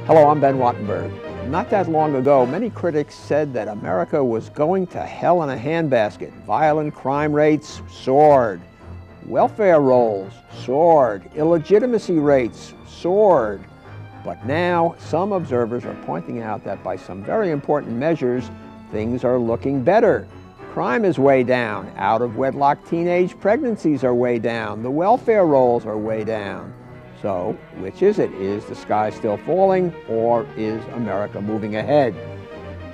Hello, I'm Ben Wattenberg. Not that long ago, many critics said that America was going to hell in a handbasket. Violent crime rates soared. Welfare rolls soared. Illegitimacy rates soared. But now, some observers are pointing out that by some very important measures, things are looking better. Crime is way down. Out-of-wedlock teenage pregnancies are way down. The welfare rolls are way down. So, which is it? Is the sky still falling, or is America moving ahead?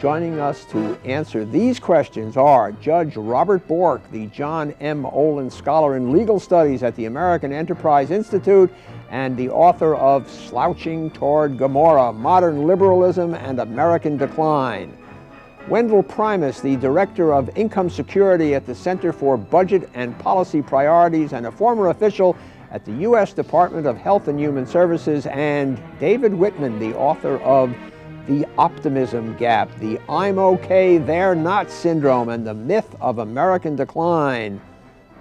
Joining us to answer these questions are Judge Robert Bork, the John M. Olin Scholar in Legal Studies at the American Enterprise Institute, and the author of Slouching Toward Gomorrah, Modern Liberalism and American Decline. Wendell Primus, the Director of Income Security at the Center for Budget and Policy Priorities and a former official at the U.S. Department of Health and Human Services, and David Whitman, the author of The Optimum Gap, the I'm okay, they're not syndrome, and the myth of American decline.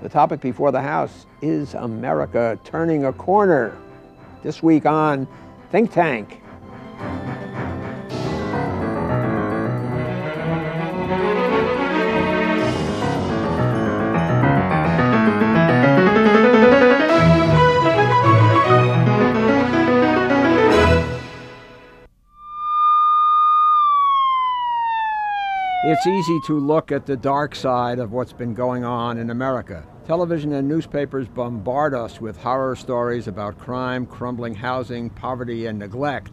The topic before the House is America turning a corner. This week on Think Tank. It's easy to look at the dark side of what's been going on in America. Television and newspapers bombard us with horror stories about crime, crumbling housing, poverty, and neglect.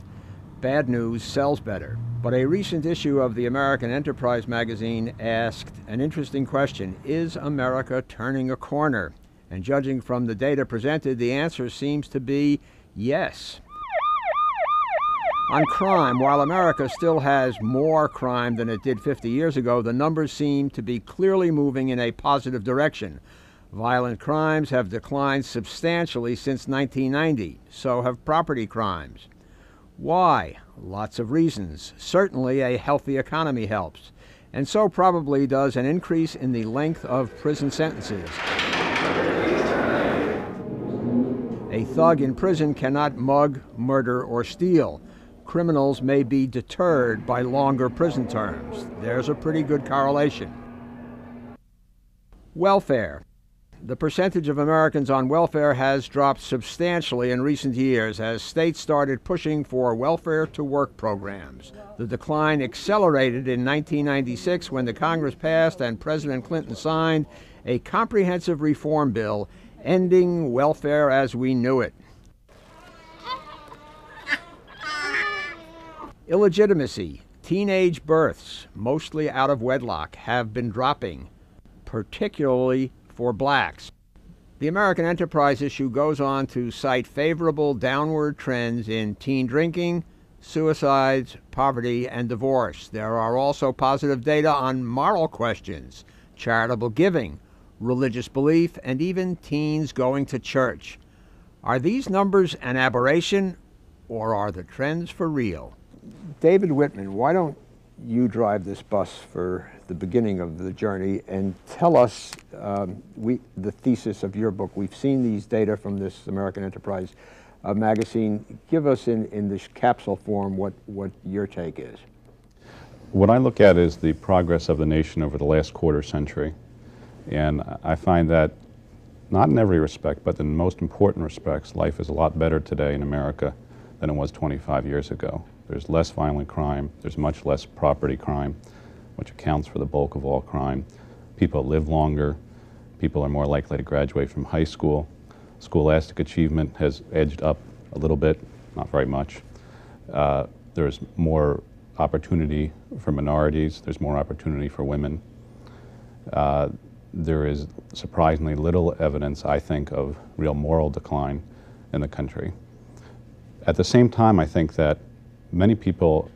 Bad news sells better. But a recent issue of the American Enterprise magazine asked an interesting question: is America turning a corner? And judging from the data presented, the answer seems to be yes. On crime, while America still has more crime than it did 50 years ago, the numbers seem to be clearly moving in a positive direction. Violent crimes have declined substantially since 1990. So have property crimes. Why? Lots of reasons. Certainly, a healthy economy helps. And so probably does an increase in the length of prison sentences. A thug in prison cannot mug, murder, or steal. Criminals may be deterred by longer prison terms. There's a pretty good correlation. Welfare. The percentage of Americans on welfare has dropped substantially in recent years as states started pushing for welfare-to-work programs. The decline accelerated in 1996 when the Congress passed and President Clinton signed a comprehensive reform bill ending welfare as we knew it. Illegitimacy. Teenage births, mostly out of wedlock, have been dropping, particularly for blacks. The American Enterprise issue goes on to cite favorable downward trends in teen drinking, suicides, poverty, and divorce. There are also positive data on moral questions, charitable giving, religious belief, and even teens going to church. Are these numbers an aberration, or are the trends for real? David Whitman, why don't you drive this bus for the beginning of the journey and tell us the thesis of your book. We've seen these data from this American Enterprise magazine. Give us in this capsule form what your take is. What I look at is the progress of the nation over the last quarter century. And I find that not in every respect, but in the most important respects, life is a lot better today in America than it was 25 years ago. There's less violent crime, there's much less property crime, which accounts for the bulk of all crime. People live longer, people are more likely to graduate from high school. Scholastic achievement has edged up a little bit, not very much. There's more opportunity for minorities, there's more opportunity for women. There is surprisingly little evidence, I think, of real moral decline in the country. At the same time, I think that many people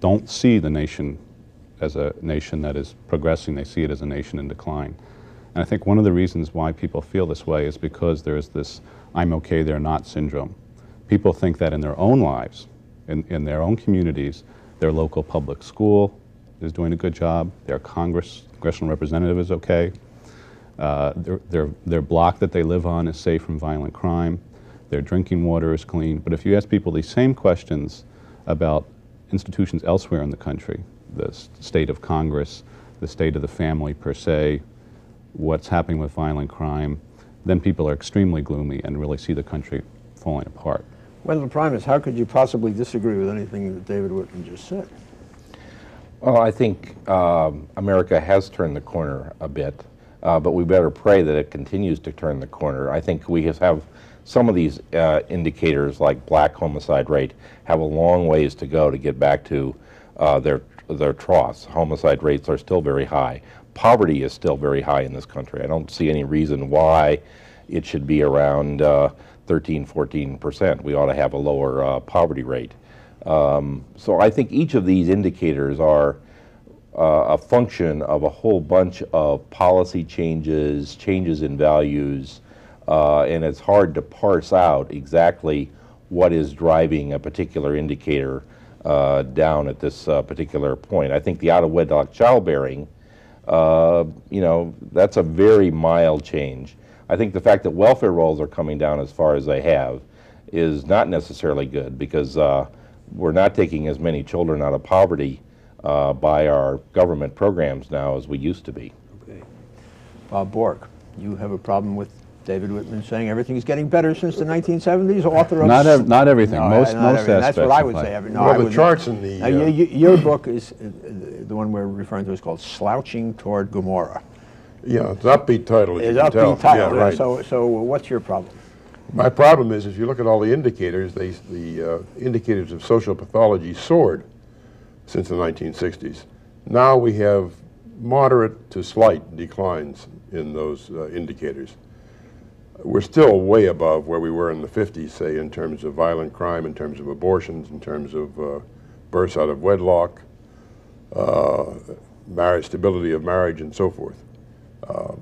don't see the nation as a nation that is progressing. They see it as a nation in decline. And I think one of the reasons why people feel this way is because there's this I'm okay, they're not syndrome. People think that in their own lives, in their own communities, their local public school is doing a good job, their congressional representative is okay, their block that they live on is safe from violent crime, their drinking water is clean. But if you ask people these same questions about institutions elsewhere in the country, the state of Congress, the state of the family per se, what's happening with violent crime, then people are extremely gloomy and really see the country falling apart. Wendell, Primus, how could you possibly disagree with anything that David Whitman just said? Well, I think America has turned the corner a bit, but we better pray that it continues to turn the corner. I think we have some of these indicators, like black homicide rate, have a long ways to go to get back to their troughs. Homicide rates are still very high. Poverty is still very high in this country. I don't see any reason why it should be around 13, 14%. We ought to have a lower poverty rate. So I think each of these indicators are a function of a whole bunch of policy changes, changes in values, and it's hard to parse out exactly what is driving a particular indicator down at this particular point. I think the out-of-wedlock childbearing, you know, that's a very mild change. I think the fact that welfare rolls are coming down as far as they have is not necessarily good, because we're not taking as many children out of poverty by our government programs now as we used to be. Okay. Bob Bork, you have a problem with David Whitman saying everything's getting better since the 1970s? Author of Not everything. No, most everything. aspects. That's what I would say. No, well, the charts in the... your book is, the one we're referring to is called Slouching Toward Gomorrah. Yeah, it's an upbeat title, as It's you can tell. upbeat title. Yeah, right. So what's your problem? My problem is, if you look at all the indicators, the indicators of social pathology soared since the 1960s. Now we have moderate to slight declines in those indicators. We're still way above where we were in the 50s, say, in terms of violent crime, in terms of abortions, in terms of births out of wedlock, marriage, stability of marriage, and so forth.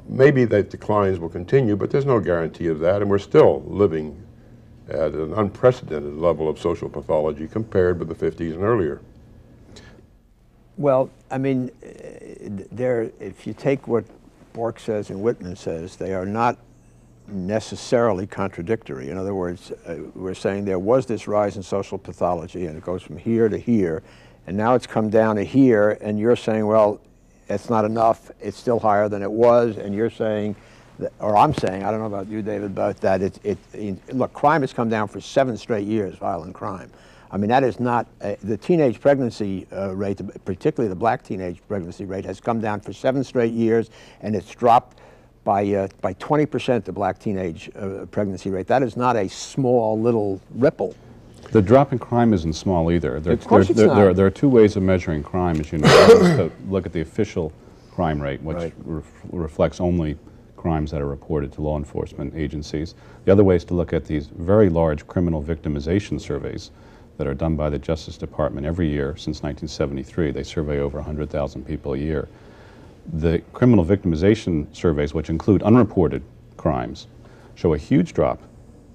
Maybe that declines will continue, but there's no guarantee of that, and we're still living at an unprecedented level of social pathology compared with the 50s and earlier. Well, I mean, if you take what Bork says and Whitman says, they are not necessarily contradictory. In other words, we're saying there was this rise in social pathology, and it goes from here to here, and now it's come down to here, and you're saying, well, it's not enough, it's still higher than it was, and you're saying, that, or I'm saying, I don't know about you, David, about that, look, crime has come down for 7 straight years, violent crime. I mean, that is not, the teenage pregnancy rate, particularly the black teenage pregnancy rate, has come down for 7 straight years, and it's dropped by 20%, the black teenage pregnancy rate. That is not a small little ripple. The drop in crime isn't small either. There are 2 ways of measuring crime, as you know. One is to look at the official crime rate, which reflects only crimes that are reported to law enforcement agencies. The other way is to look at these very large criminal victimization surveys that are done by the Justice Department every year since 1973. They survey over 100,000 people a year. The criminal victimization surveys, which include unreported crimes, show a huge drop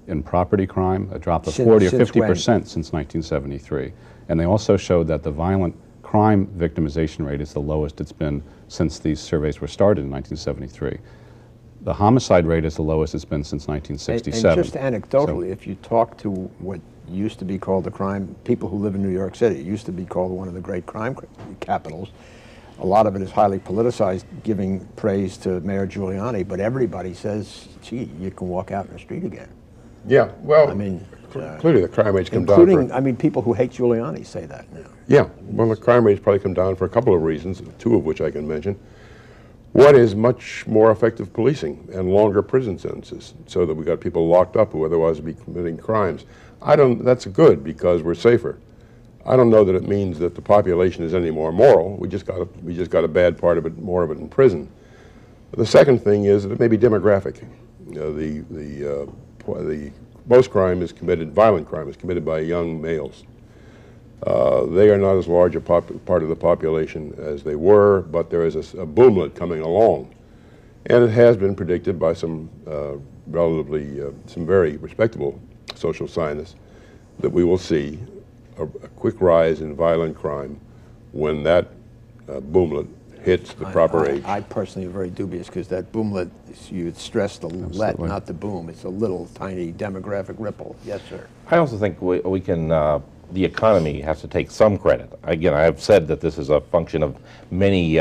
in property crime, a drop of 40 or 50% since 1973. And they also showed that the violent crime victimization rate is the lowest it's been since these surveys were started in 1973. The homicide rate is the lowest it's been since 1967. And just anecdotally, if you talk to what used to be called the crime, people who live in New York City, it used to be called one of the great crime capitals. A lot of it is highly politicized, giving praise to Mayor Giuliani, but everybody says, gee, you can walk out in the street again. Yeah, well, I mean, clearly the crime rate's come down. Including, I mean, people who hate Giuliani say that now. Yeah, well, the crime rate's probably come down for a couple of reasons, 2 of which I can mention. One is much more effective policing and longer prison sentences, so that we got people locked up who otherwise would be committing crimes. That's good because we're safer. I don't know that it means that the population is any more moral. We just got a bad part of it, more of it in prison. The second thing is that it may be demographic. You know, most crime is committed, violent crime is committed by young males. They are not as large a part of the population as they were, but there is a boomlet coming along. And it has been predicted by some some very respectable social scientists that we will see a quick rise in violent crime when that boomlet hits the proper age. I personally am very dubious, because that boomlet, you would stress the let, not the boom. It's a little tiny demographic ripple. Yes, sir. I also think we can the economy has to take some credit. Again, I've said that this is a function of many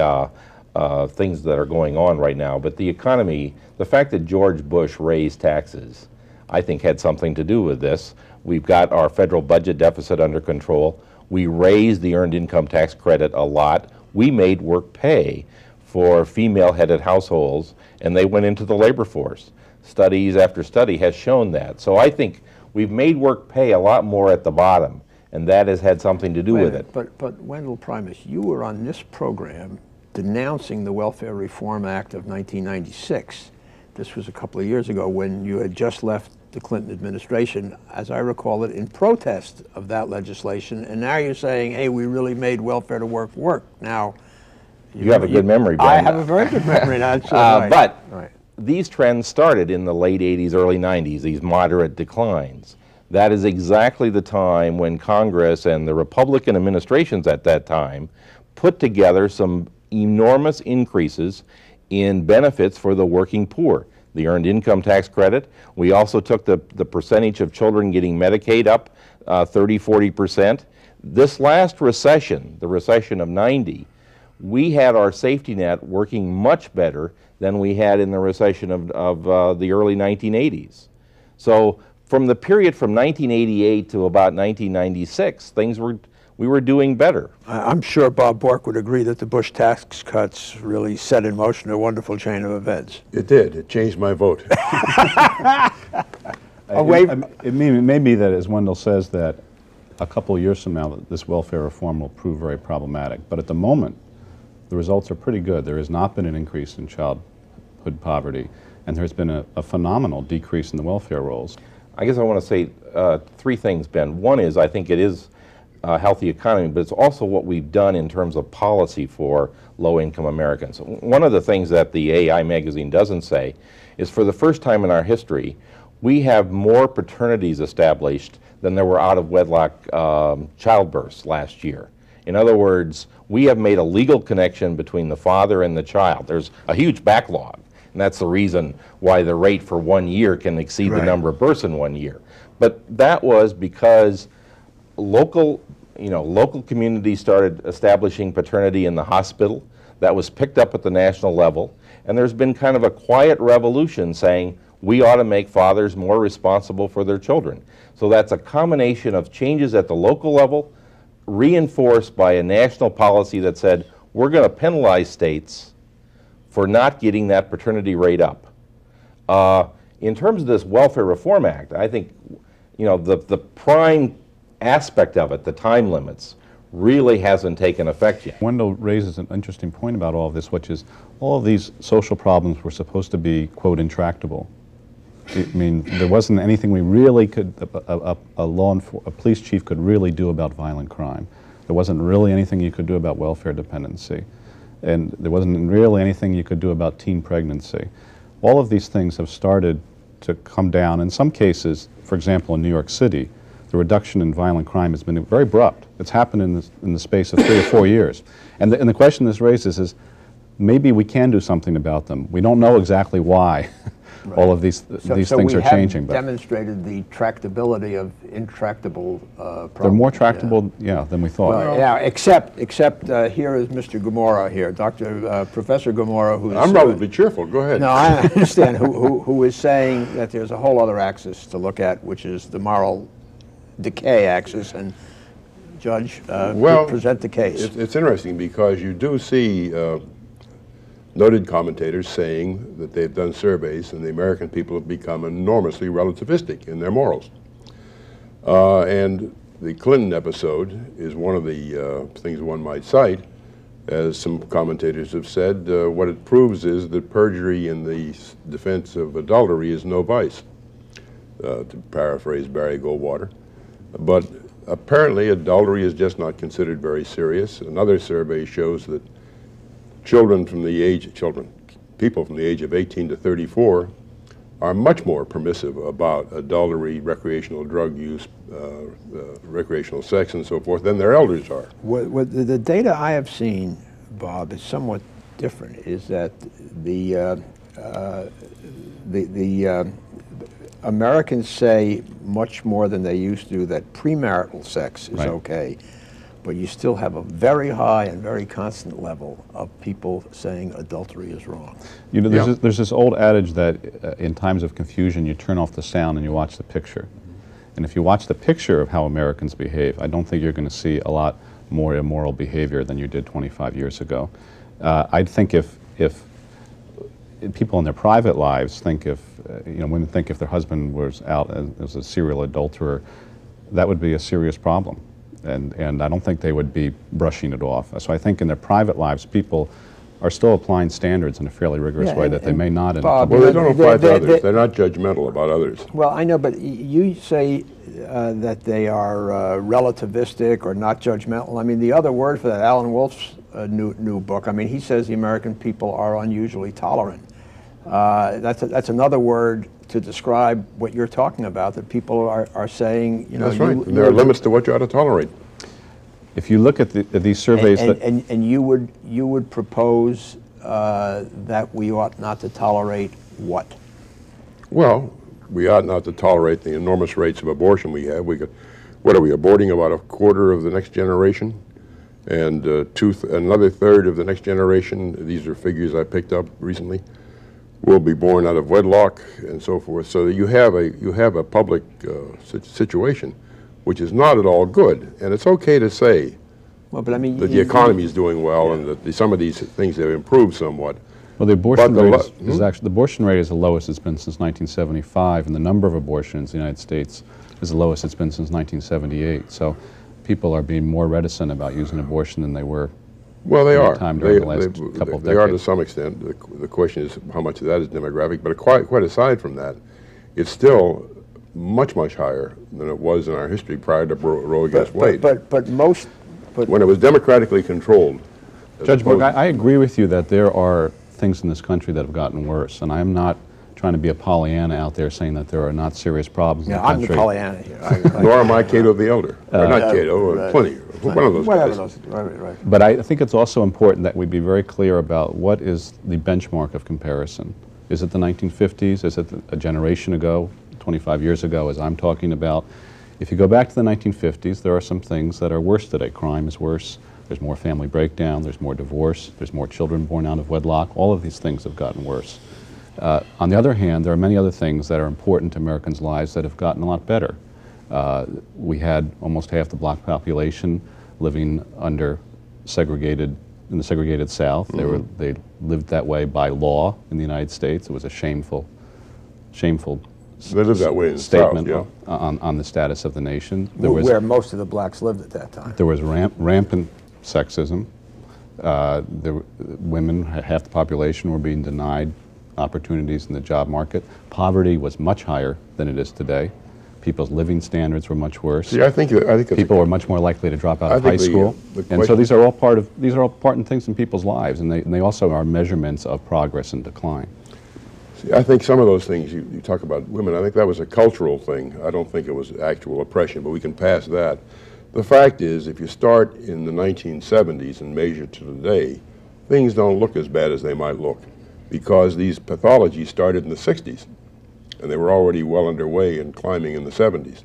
things that are going on right now, but the economy, the fact that George Bush raised taxes, I think had something to do with this. We've got our federal budget deficit under control. We raised the earned income tax credit a lot. We made work pay for female-headed households, and they went into the labor force. Studies after study has shown that. So I think we've made work pay a lot more at the bottom, and that has had something to do with it. But Wendell, Primus, you were on this program denouncing the Welfare Reform Act of 1996. This was a couple of years ago when you had just left the Clinton administration, as I recall it, in protest of that legislation, and now you're saying, hey, we really made welfare to work. Now, you have a good memory, Ben. I have a very good memory. That's but right. These trends started in the late 80s, early 90s, these moderate declines. That is exactly the time when Congress and the Republican administrations at that time put together some enormous increases in benefits for the working poor. The earned income tax credit. We also took the percentage of children getting Medicaid up 30–40%. This last recession, the recession of 90, we had our safety net working much better than we had in the recession of the early 1980s. So from the period from 1988 to about 1996, we were doing better. I'm sure Bob Bork would agree that the Bush tax cuts really set in motion a wonderful chain of events. It did. It changed my vote. It may be that, as Wendell says, that a couple of years from now, this welfare reform will prove very problematic. But at the moment, the results are pretty good. There has not been an increase in childhood poverty, and there's been a phenomenal decrease in the welfare rolls. I guess I want to say three things, Ben. One is, I think it is a healthy economy, but it's also what we've done in terms of policy for low-income Americans. One of the things that the AI magazine doesn't say is, for the first time in our history, we have more paternities established than there were out-of-wedlock childbirths last year. In other words, we have made a legal connection between the father and the child. There's a huge backlog, and that's the reason why the rate for 1 year can exceed the number of births in 1 year. But that was because local communities started establishing paternity in the hospital. That was picked up at the national level, and there's been kind of a quiet revolution saying we ought to make fathers more responsible for their children. So that's a combination of changes at the local level, reinforced by a national policy that said we're going to penalize states for not getting that paternity rate up. In terms of this Welfare Reform Act, I think the prime aspect of it, the time limits, really hasn't taken effect yet. Wendell raises an interesting point about all of this, which is all of these social problems were supposed to be, quote, intractable. I mean, there wasn't anything we really could, a police chief could really do about violent crime. There wasn't really anything you could do about welfare dependency. And there wasn't really anything you could do about teen pregnancy. All of these things have started to come down. In some cases, for example, in New York City, the reduction in violent crime has been very abrupt. It's happened in the space of 3 or 4 years. And the question this raises is, maybe we can do something about them. We don't know exactly why all of these things are changing. But demonstrated the tractability of intractable problems. They're more tractable, than we thought. Well, yeah, except here is Mr. Gomorrah here, Professor Gomorrah, who's... I'm relatively cheerful. Go ahead. No, I understand. who is saying that there's a whole other axis to look at, which is the moral decay axis, and Judge, present the case. It's interesting because you do see noted commentators saying that they've done surveys and the American people have become enormously relativistic in their morals. And the Clinton episode is one of the things one might cite. As some commentators have said, what it proves is that perjury in the defense of adultery is no vice, to paraphrase Barry Goldwater. But apparently adultery is just not considered very serious. Another survey shows that people from the age of 18 to 34 are much more permissive about adultery, recreational drug use, recreational sex, and so forth than their elders are. The data I have seen, Bob, is somewhat different. Is that Americans say much more than they used to that premarital sex is Right. okay, but you still have a very high and very constant level of people saying adultery is wrong. You know, there's this old adage that in times of confusion, you turn off the sound and you watch the picture. And if you watch the picture of how Americans behave, I don't think you're going to see a lot more immoral behavior than you did 25 years ago. I think if people in their private lives think women think if their husband was out as a serial adulterer, that would be a serious problem. And I don't think they would be brushing it off. So I think in their private lives, people are still applying standards in a fairly rigorous way that they may not in Bob, Well, they don't apply to others. They're not judgmental about others. Well, I know, but you say that they are relativistic or not judgmental. I mean, the other word for that, Alan Wolf's new book, I mean, he says the American people are unusually tolerant. That's another word to describe what you're talking about, that people are saying, you know. That's right. And there are limits to what you ought to tolerate. If you look at these surveys and you would propose that we ought not to tolerate what? Well, we ought not to tolerate the enormous rates of abortion we have. What are we, aborting about a quarter of the next generation? And another third of the next generation, these are figures I picked up recently, will be born out of wedlock and so forth. So that you have a public situation which is not at all good. And it's okay to say Well, but I mean, that the economy is doing well and that some of these things have improved somewhat. Well, the abortion rate is actually, the abortion rate is the lowest it's been since 1975, and the number of abortions in the United States is the lowest it's been since 1978. So people are being more reticent about using abortion than they were. Well, they are. Time during the last couple of they are to decades. some extent. The question is how much of that is demographic. But quite aside from that, it's still much, much higher than it was in our history prior to Roe against Wade. But when it was democratically controlled. Judge Bork, I agree with you that there are things in this country that have gotten worse, and I am not trying to be a Pollyanna out there saying that there are not serious problems in the I'm country. the Pollyanna here. Nor am I Cato the Elder. Or not Cato, right. plenty. One of those Whatever guys. those, right. But I think it's also important that we be very clear about what is the benchmark of comparison. Is it the 1950s? Is it a generation ago, 25 years ago, as I'm talking about? If you go back to the 1950s, there are some things that are worse today. Crime is worse. There's more family breakdown. There's more divorce. There's more children born out of wedlock. All of these things have gotten worse. On the other hand, there are many other things that are important to Americans' lives that have gotten a lot better. We had almost half the black population living under in the segregated South. Mm-hmm. They lived that way by law in the United States. It was a shameful They lived that way in the statement South, yeah. on the status of the nation. Where most of the blacks lived at that time. There was rampant sexism. Women, half the population, were being denied opportunities in the job market. Poverty was much higher than it is today. People's living standards were much worse. See, I think People were much more likely to drop out of high school. And so these are all important things in people's lives, and they also are measurements of progress and decline. See, I think some of those things you talk about women, I think that was a cultural thing. I don't think it was actual oppression, but we can pass that. The fact is, if you start in the 1970s and measure to today, things don't look as bad as they might look, because these pathologies started in the 60s, and they were already well underway and climbing in the 70s.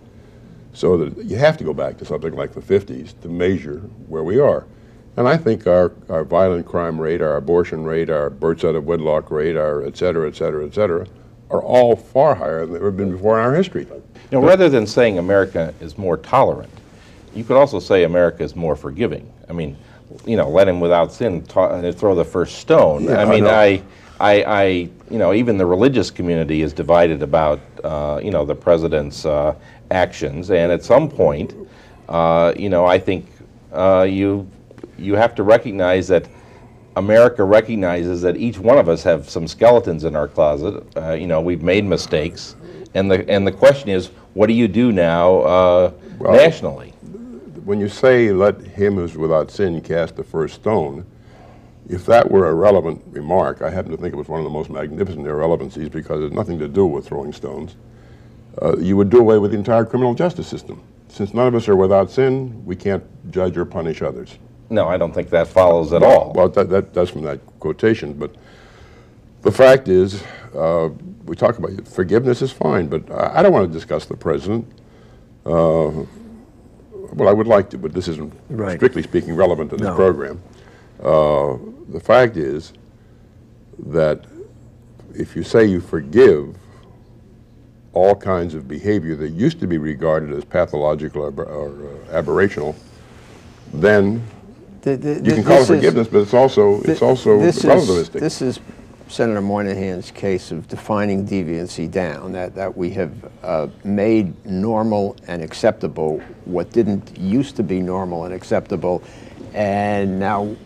So that you have to go back to something like the 50s to measure where we are. And I think our violent crime rate, our abortion rate, our births out of wedlock rate, our et cetera, are all far higher than they've ever been before in our history. You know, rather than saying America is more tolerant, you could also say America is more forgiving. I mean, you know, let him without sin throw the first stone. Yeah, I mean, I you know, even the religious community is divided about, you know, the president's actions, and at some point, you know, I think you have to recognize that America recognizes that each one of us have some skeletons in our closet. You know, we've made mistakes, and the question is, what do you do now nationally? When you say let him who's without sin cast the first stone, if that were a relevant remark, I happen to think it was one of the most magnificent irrelevancies because it has nothing to do with throwing stones, you would do away with the entire criminal justice system. Since none of us are without sin, we can't judge or punish others. No, I don't think that follows at all. Well, that's from that quotation, but The fact is, we talk about forgiveness is fine, but I don't want to discuss the president. Well, I would like to, but this isn't, strictly speaking, relevant to this program. The fact is that if you say you forgive all kinds of behavior that used to be regarded as pathological or aberrational, then you can call it forgiveness, but it's also relativistic. This is Senator Moynihan's case of defining deviancy down, that we have made normal and acceptable what didn't used to be normal and acceptable, and now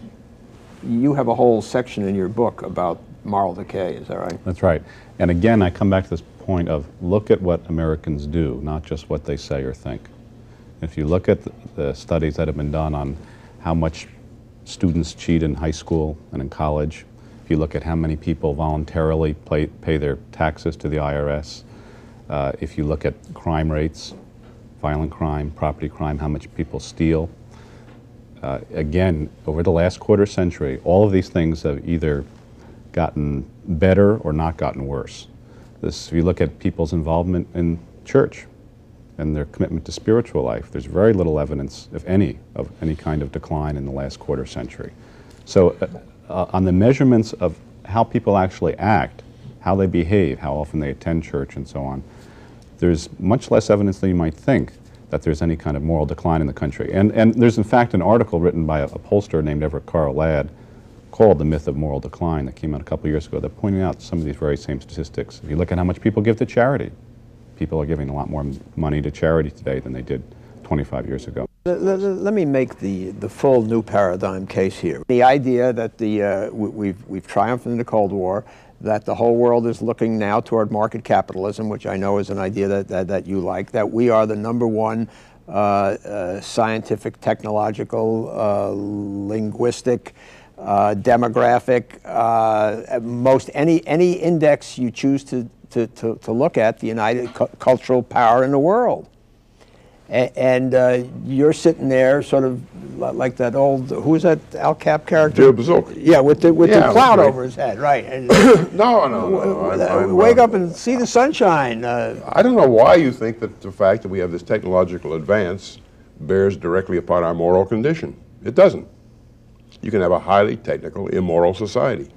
you have a whole section in your book about moral decay, is that right? That's right. And again, I come back to this point of look at what Americans do, not just what they say or think. If you look at the studies that have been done on how much students cheat in high school and in college, if you look at how many people voluntarily pay their taxes to the IRS, if you look at crime rates, violent crime, property crime, how much people steal, again, over the last quarter century, all of these things have either gotten better or not gotten worse. If you look at people's involvement in church and their commitment to spiritual life, there's very little evidence, if any, of any kind of decline in the last quarter century. So on the measurements of how people actually act, how they behave, how often they attend church and so on, there's much less evidence than you might think that there's any kind of moral decline in the country. And there's in fact an article written by a pollster named Everett Carl Ladd called The Myth of Moral Decline that came out a couple years ago that pointed out some of these very same statistics. If you look at how much people give to charity, people are giving a lot more money to charity today than they did 25 years ago. Let me make the full new paradigm case here. The idea that we've triumphed in the Cold War, that the whole world is looking now toward market capitalism, which I know is an idea that you like, that we are the #1 scientific, technological, linguistic, demographic, most any index you choose to look at, the united cultural power in the world. And you're sitting there sort of like that old, who was that Al Cap character? Joe Bazooka. Yeah, with the cloud over his head, right. And, no. Wake up and see the sunshine. I don't know why you think that the fact that we have this technological advance bears directly upon our moral condition. It doesn't. You can have a highly technical, immoral society.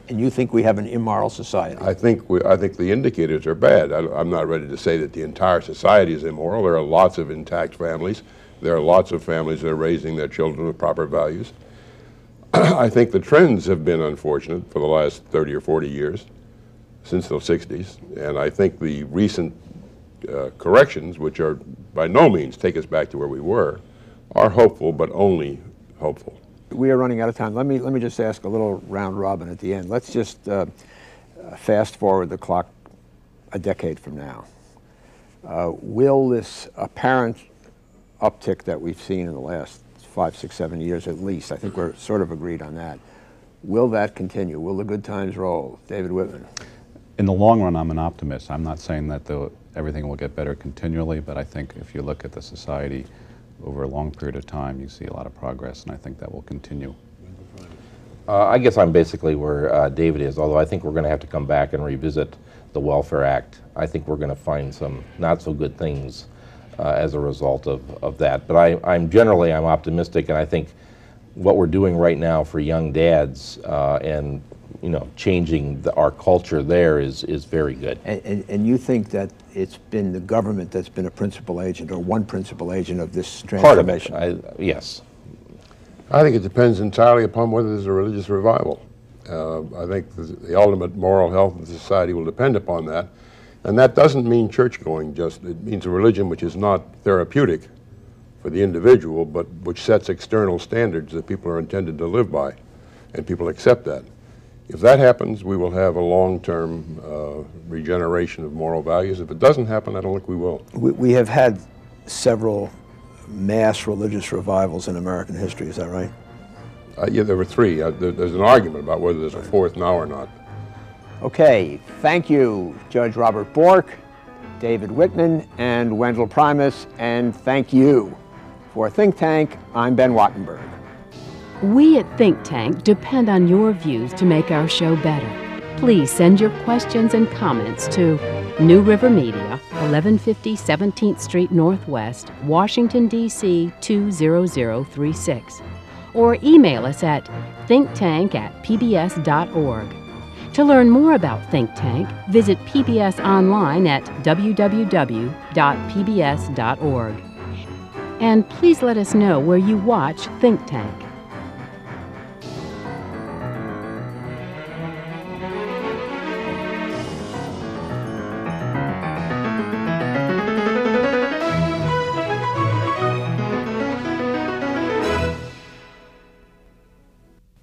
And you think we have an immoral society? I think the indicators are bad. I'm not ready to say that the entire society is immoral. There are lots of intact families. There are lots of families that are raising their children with proper values. I think the trends have been unfortunate for the last 30 or 40 years, since the 60s. And I think the recent corrections, which are by no means take us back to where we were, are hopeful, but only hopeful. We are running out of time. Let me just ask a little round robin at the end. Let's just fast forward the clock a decade from now. Will this apparent uptick that we've seen in the last 5, 6, 7 years at least, I think we're sort of agreed on that, will that continue? Will the good times roll? David Whitman. In the long run, I'm an optimist. I'm not saying that everything will get better continually, but I think if you look at the society over a long period of time, you see a lot of progress, and I think that will continue. I guess I'm basically where David is, although I think we're going to have to come back and revisit the Welfare Act. I think we're going to find some not so good things as a result of that. But I'm generally optimistic, and I think what we're doing right now for young dads and changing our culture there is very good. And you think that it's been the government that's been a principal agent, or one principal agent of this transformation? Part of it, yes. I think it depends entirely upon whether there's a religious revival. I think the ultimate moral health of the society will depend upon that. And that doesn't mean church-going just. It means a religion which is not therapeutic for the individual, but which sets external standards that people are intended to live by, and people accept that. If that happens, we will have a long-term regeneration of moral values. If it doesn't happen, I don't think we will. We have had several mass religious revivals in American history, is that right? Yeah, there were 3. There's an argument about whether there's a 4th now or not. Okay, thank you, Judge Robert Bork, David Whitman, and Wendell Primus, and thank you. For Think Tank, I'm Ben Wattenberg. We at Think Tank depend on your views to make our show better. Please send your questions and comments to New River Media, 1150 17th Street Northwest, Washington, D.C. 20036, or email us at thinktank@pbs.org. To learn more about Think Tank, visit PBS online at www.pbs.org. And please let us know where you watch Think Tank.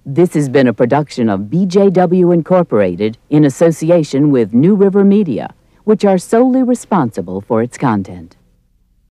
This has been a production of BJW Incorporated in association with New River Media, which are solely responsible for its content.